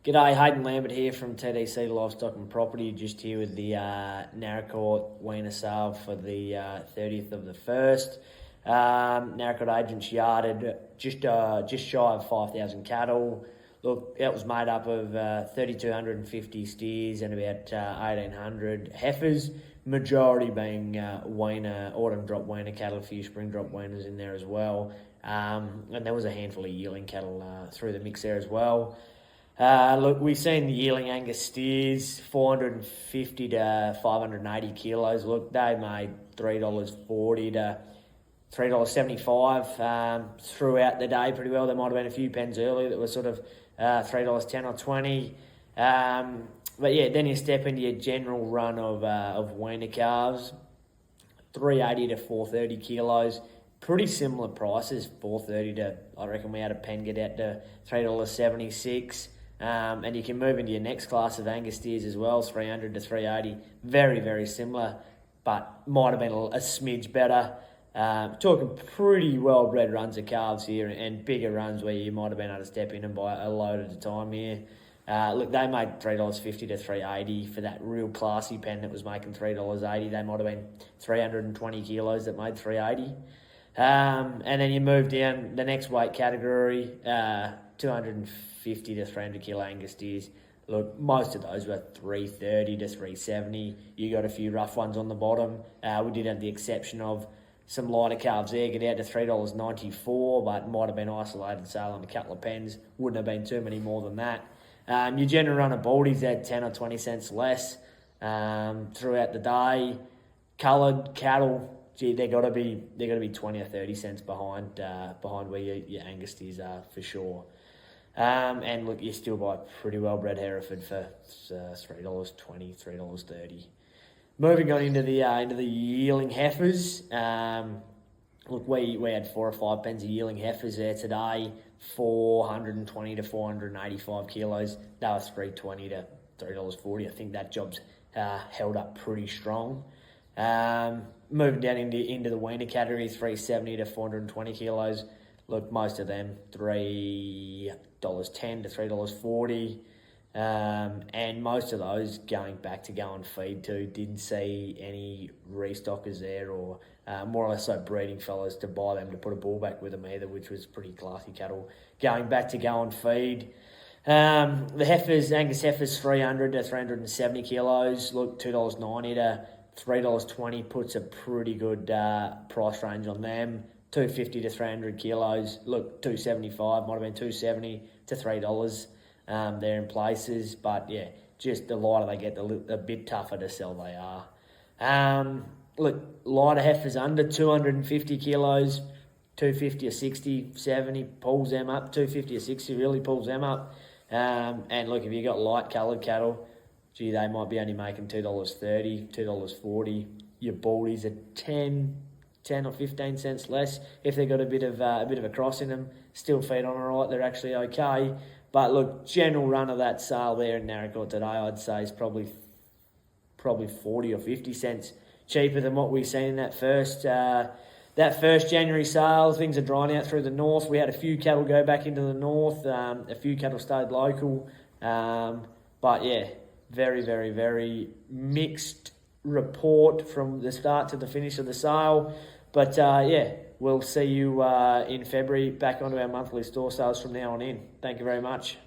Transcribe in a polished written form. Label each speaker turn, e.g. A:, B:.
A: G'day, Hayden Lambert here from TDC Livestock and Property, just here with the Naracoorte Weaner sale for the 30th of the 1st. Naracoorte agents yarded just shy of 5,000 cattle. Look, that was made up of 3,250 steers and about 1,800 heifers, majority being Weaner, autumn drop Weaner cattle, a few spring drop Weaners in there as well. And there was a handful of yearling cattle through the mix there as well. Look, we've seen the yearling Angus steers, 450 to 580 kilos. Look, they made $3.40 to $3.75 throughout the day pretty well. There might have been a few pens early that were sort of $3.10 or $20. But yeah, then you step into your general run of Weaner calves, 380 to 430 kilos. Pretty similar prices, 430 to, I reckon we had a pen get out to $3.76. And you can move into your next class of Angus steers as well, 300 to 380. Very, very similar, but might have been a smidge better. Talking pretty well-bred runs of calves here and bigger runs where you might have been able to step in and buy a load at a time here. Look, they made $3.50 to $3.80 for that real classy pen that was making $3.80. They might have been 320 kilos that made $3.80. And then you move down the next weight category, 250 to 300 kilo Angus steers. Look, most of those were 330 to 370. You got a few rough ones on the bottom. We did have the exception of some lighter calves there, get out to $3.94, but might have been isolated sale on a couple of pens. Wouldn't have been too many more than that. Your general run of baldies had 10 or 20 cents less throughout the day. Coloured cattle, gee, they got to be 20 or 30 cents behind where your Angus steers are for sure. And look, you still buy pretty well bred Hereford for $3.20, $3.30. Moving on into the yearling heifers. Look, we had 4 or 5 pens of yearling heifers there today, 420 to 485 kilos. They were $3.20 to $3.40. I think that job's held up pretty strong. Moving down into the Weaner category, 370 to 420 kilos. Look, most of them $3.10 to $3.40. And most of those going back to go and feed to. Didn't see any restockers there or more or less so breeding fellas to buy them to put a bull back with them either, which was pretty classy cattle going back to go and feed. The heifers, Angus heifers, 300 to 370 kilos. Look, $2.90 to $3.20 puts a pretty good price range on them. 250 to 300 kilos. Look, 275, might have been 270 to $3. They're in places, but yeah, just the lighter they get, a bit tougher to sell they are. Look, lighter heifers under 250 kilos, 250 or 60, 70 pulls them up. 250 or 60 really pulls them up. And look, if you got light coloured cattle, gee, they might be only making $2.30, $2.40. Your baldies are 10 or 15 cents less. If they've got a bit of a cross in them, still feed on all right, they're actually okay. But look, general run of that sale there in Naracoorte today, I'd say is probably 40 or 50 cents cheaper than what we've seen in that first January sale. Things are drying out through the north. We had a few cattle go back into the north. A few cattle stayed local. But yeah, very, very, very mixed report from the start to the finish of the sale. But yeah, we'll see you in February back onto our monthly store sales from now on in. Thank you very much.